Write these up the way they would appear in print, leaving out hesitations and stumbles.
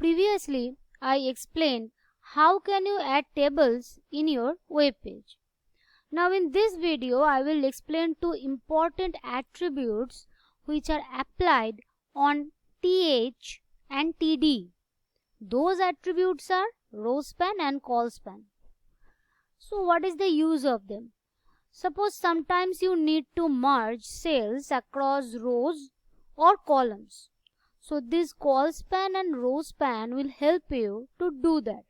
previously I explained how can you add tables in your web page. Now in this video I will explain two important attributes which are applied on TH and TD. Those attributes are row span and col span. So what is the use of them? Suppose sometimes you need to merge cells across rows or columns. So this col span and row span will help you to do that.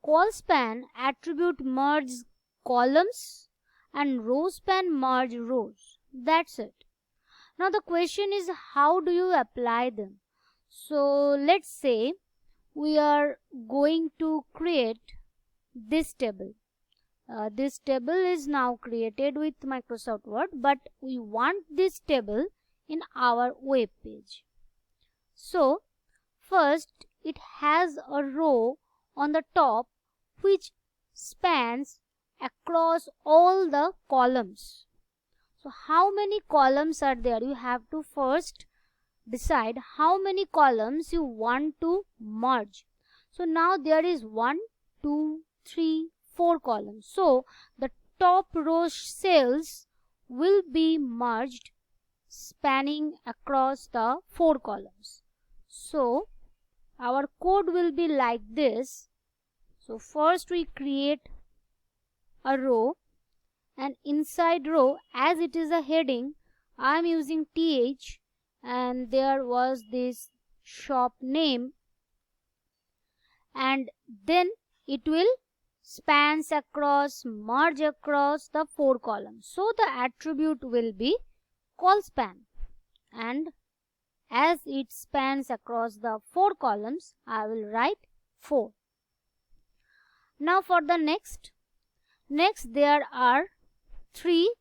Col span attribute merge columns and row span merge rows. That's it. Now the question is, how do you apply them? So let's say we are going to create this table. This table is now created with Microsoft Word, but we want this table in our web page. So first it has a row on the top which spans across all the columns. So how many columns are there? You have to first decide how many columns you want to merge. So now there is 1, 2, 3, 4 columns. So the top row cells will be merged spanning across the 4 columns. So our code will be like this. So first we create a row, and inside row, as it is a heading, I am using TH and there was this shop name, and then it will spans across, merge across the 4 columns. So the attribute will be col span, and as it spans across the 4 columns, I will write 4. Now for the next there are 3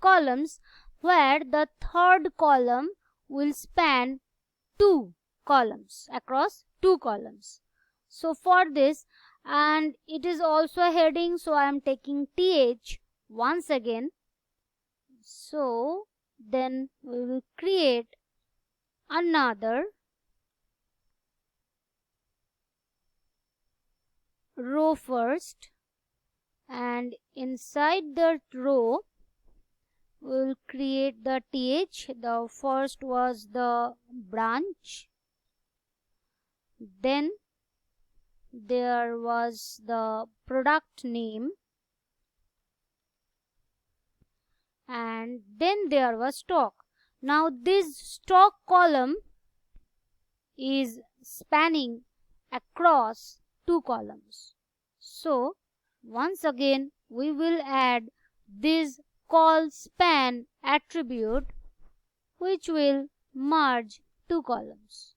columns where the third column will span 2 columns across 2 columns. So for this, and it is also a heading, so I am taking TH once again. So then we will create another row first, and inside the row we will create the TH. The first was the branch, then there was the product name, and then there was stock. Now this stock column is spanning across 2 columns. So once again we will add this col span attribute which will merge 2 columns.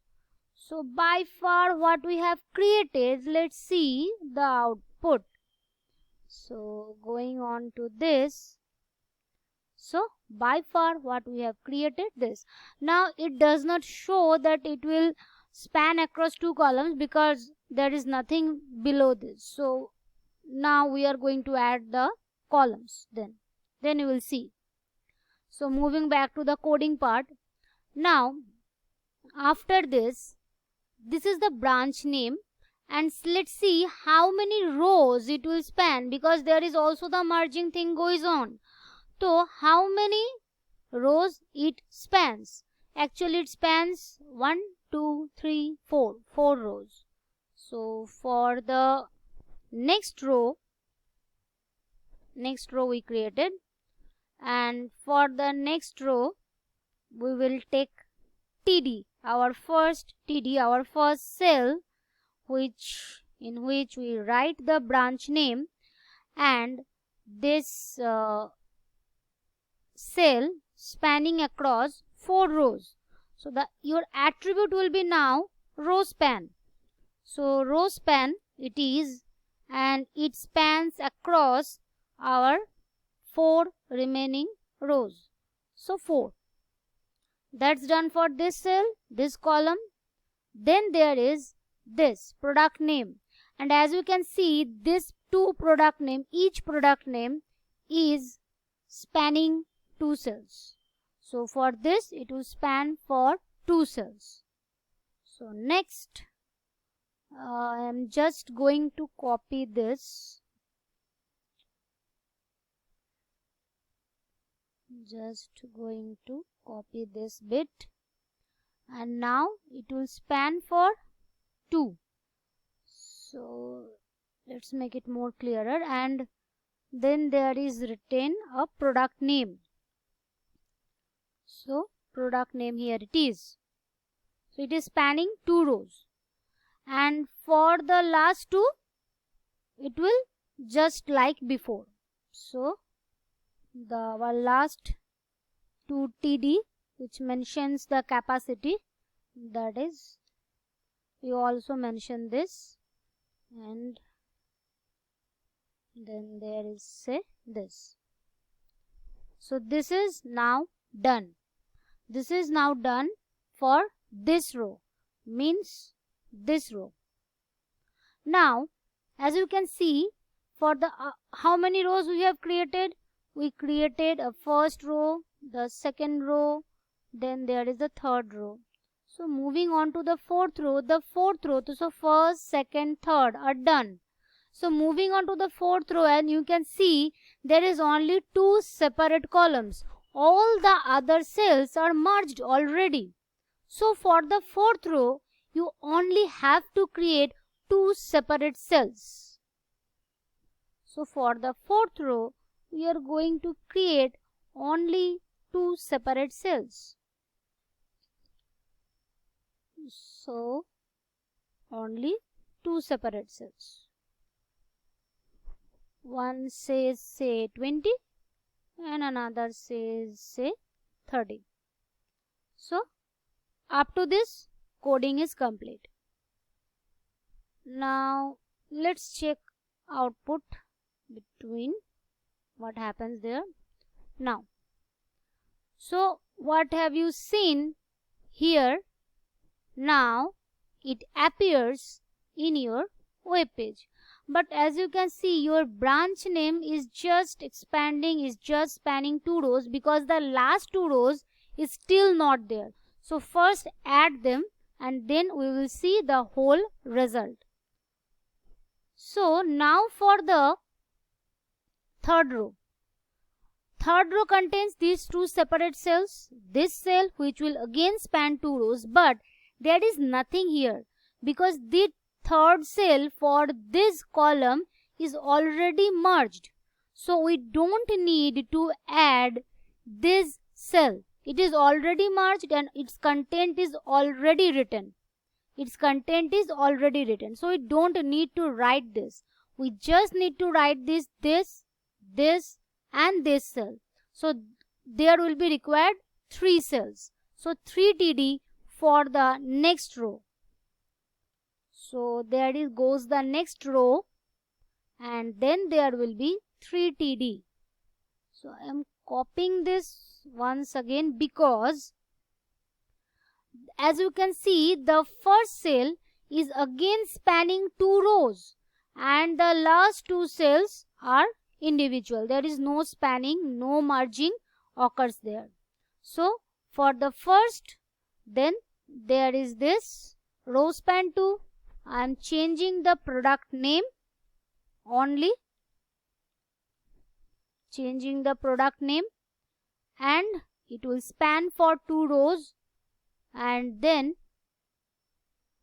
So by far what we have created, let's see the output. So going on to this, so by far what we have created this. Now it does not show that it will span across 2 columns because there is nothing below this. So now we are going to add the columns, then you will see. So moving back to the coding part. Now after this is the branch name, and let's see how many rows it will span, because there is also the merging thing goes on. So how many rows it spans? Actually it spans 1, 2, 3, 4 rows. So for the next row we created, and for the next row we will take TD, our first cell, in which we write the branch name, and this cell spanning across 4 rows. So your attribute will be now row span. So row span it is, and it spans across our 4 remaining rows. So 4. That's done for this cell, this column. Then there is this product name, and as you can see, this 2 product name, each product name is spanning 2 cells. So for this it will span for 2 cells. So next I am just going to copy this. Just going to copy this bit, and now it will span for 2. So let's make it more clearer, and then there is written a product name. So product name, here it is. So it is spanning 2 rows, and for the last 2 it will just like before. So our last 2 TD, which mentions the capacity, that is, you also mention this, and then there is say this. So this is now done. This is now done for this row, means this row. Now as you can see, for the how many rows we have created? We created a first row, the second row, then there is the third row. So moving on to the fourth row, so first, second, third are done. So moving on to the fourth row, and you can see there is only 2 separate columns. All the other cells are merged already. So for the fourth row, you only have to create 2 separate cells. So for the fourth row, we are going to create only 2 separate cells. So only 2 separate cells. One says say 20 and another says say 30. So up to this, coding is complete. Now let's check output between what happens there. Now, so what have you seen here? Now it appears in your web page, but as you can see, your branch name is just expanding, is just spanning 2 rows, because the last 2 rows is still not there. So first add them, and then we will see the whole result. So now for the third row. Third row contains these 2 separate cells. This cell, which will again span 2 rows, but there is nothing here, because the third cell for this column is already merged. So we don't need to add this cell. It is already merged and its content is already written. Its content is already written. So we don't need to write this. We just need to write this, and this cell. So there will be required 3 cells. So 3 TD for the next row. So there goes the next row, and then there will be 3 TD. So I am copying this once again, because as you can see, the first cell is again spanning 2 rows, and the last 2 cells are individual. There is no spanning, no merging occurs there. So for the first, then there is this row span 2. I am changing the product name only, changing the product name, and it will span for 2 rows, and then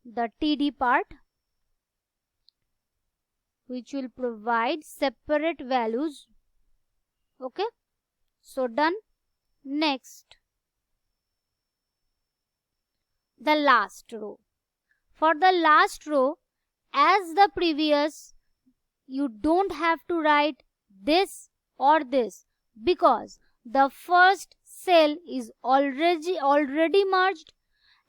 the TD part, which will provide separate values. Okay, so done. Next, the last row. For the last row, as the previous, you don't have to write this or this, because the first cell is already merged,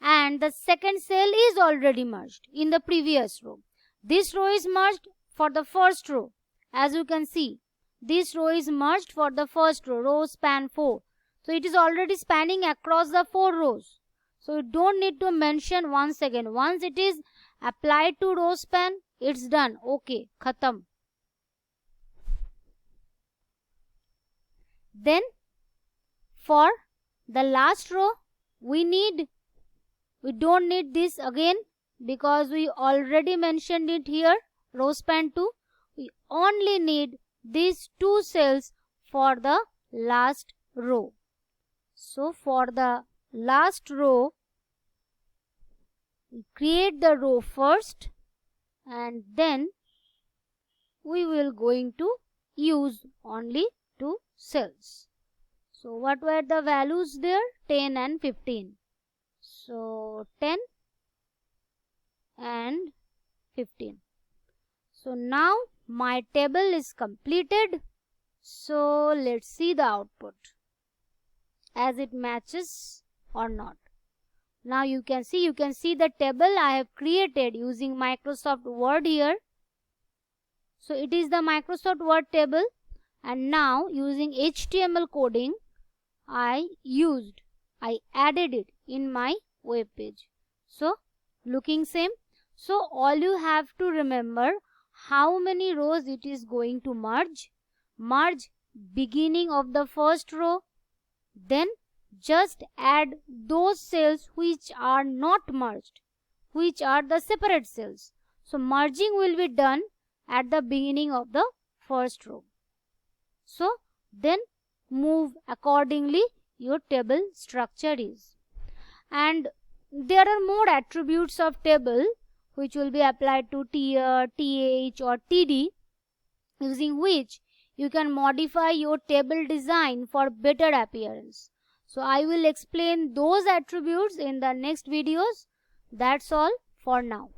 and the second cell is already merged in the previous row. This row is merged for the first row. As you can see, this row is merged for the first row, row span 4. So it is already spanning across the 4 rows. So you don't need to mention once again. Once it is applied to row span, it's done. Okay, khatam. Then for the last row, we don't need this again, because we already mentioned it here, row span 2, we only need these 2 cells for the last row. So for the last row, we create the row first and then we will going to use only 2 cells. So what were the values there? 10 and 15. So 10 and 15. So now my table is completed. So let's see the output, as it matches or not. Now you can see the table I have created using Microsoft Word here. So it is the Microsoft Word table, and now using HTML coding I added it in my web page. So looking same. So all you have to remember how many rows it is going to merge. Merge beginning of the first row, then just add those cells which are not merged, which are the separate cells. So merging will be done at the beginning of the first row. So then move accordingly your table structure is. And there are more attributes of table which will be applied to tier, th or td, using which you can modify your table design for better appearance. So I will explain those attributes in the next videos. That's all for now.